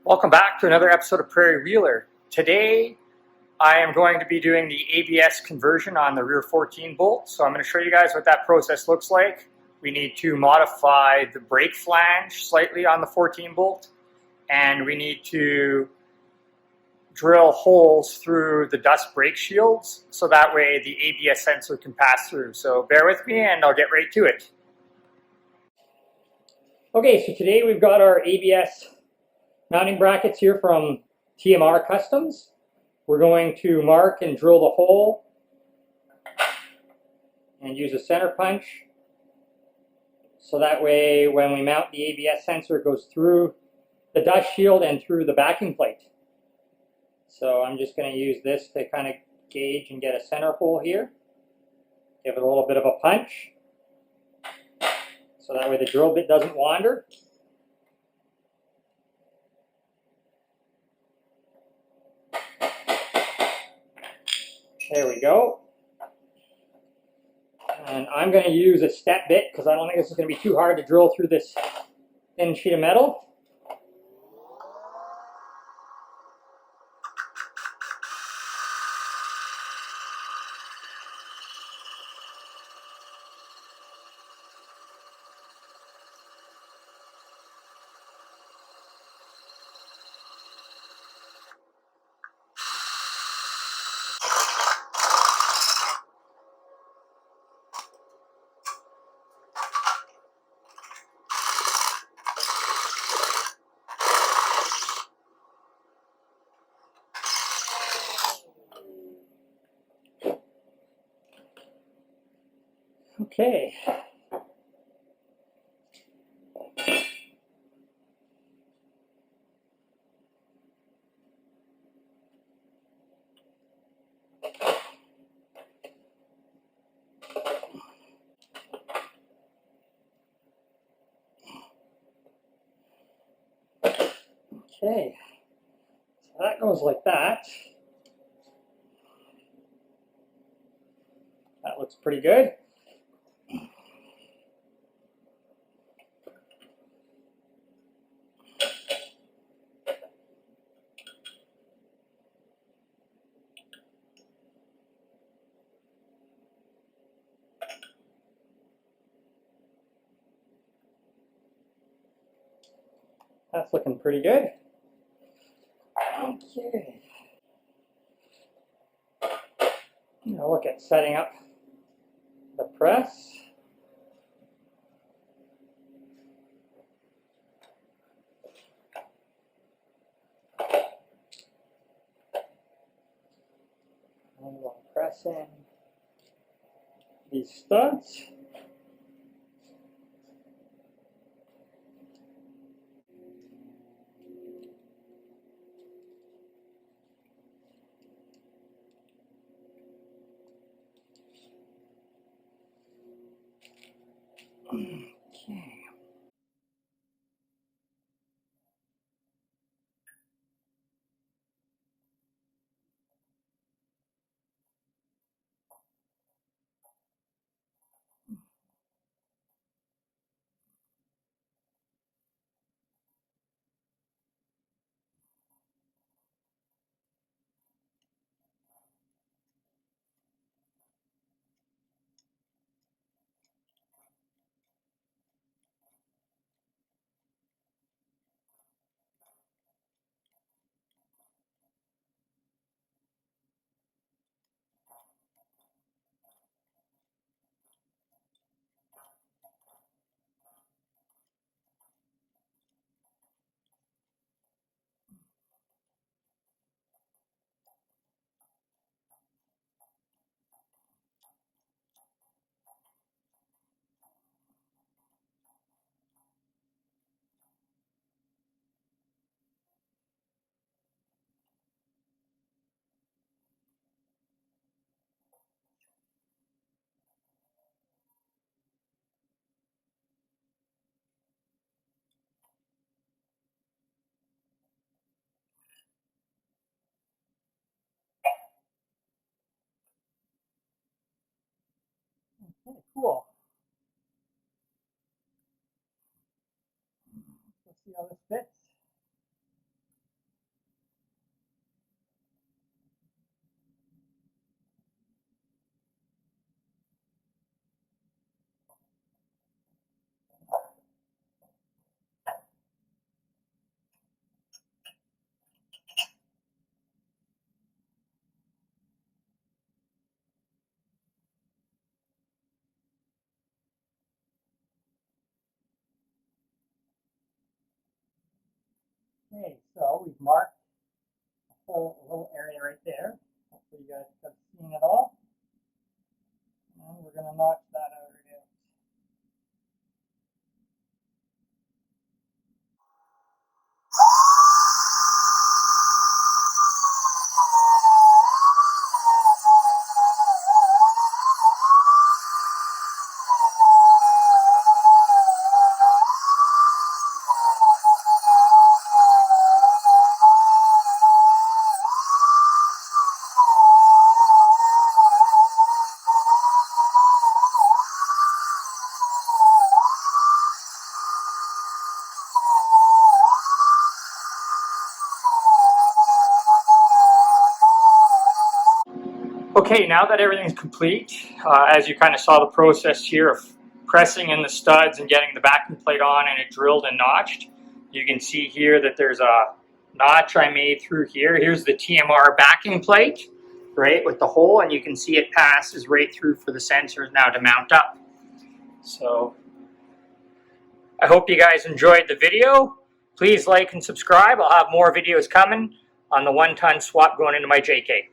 Welcome back to another episode of Prairie Wheeler. Today I am going to be doing the ABS conversion on the rear 14 bolt. So I'm going to show you guys what that process looks like. We need to modify the brake flange slightly on the 14 bolt, and we need to drill holes through the dust brake shields so that way the ABS sensor can pass through. So bear with me and I'll get right to it. Okay, so today we've got our ABS mounting brackets here from TMR Customs. We're going to mark and drill the hole and use a center punch so that way when we mount the ABS sensor it goes through the dust shield and through the backing plate. So I'm just going to use this to kind of gauge and get a center hole here. Give it a little bit of a punch so that way the drill bit doesn't wander. There we go. And I'm going to use a step bit because I don't think this is going to be too hard to drill through this thin sheet of metal. Okay. Okay, so that goes like that. That looks pretty good. That's looking pretty good. Okay. Now look at setting up the press. And we'll press in these studs. Okay. Okay, cool. Let's see how this fits. Okay, so we've marked a whole little area right there. Hopefully you guys have seen it all. And we're going to notch that out right out. Okay, now that everything's complete, as you kind of saw the process here of pressing in the studs and getting the backing plate on and it drilled and notched, you can see here that there's a notch I made through here. Here's the TMR backing plate, right, with the hole, and you can see it passes right through for the sensors now to mount up. So I hope you guys enjoyed the video. Please like and subscribe. I'll have more videos coming on the 1-ton swap going into my JK.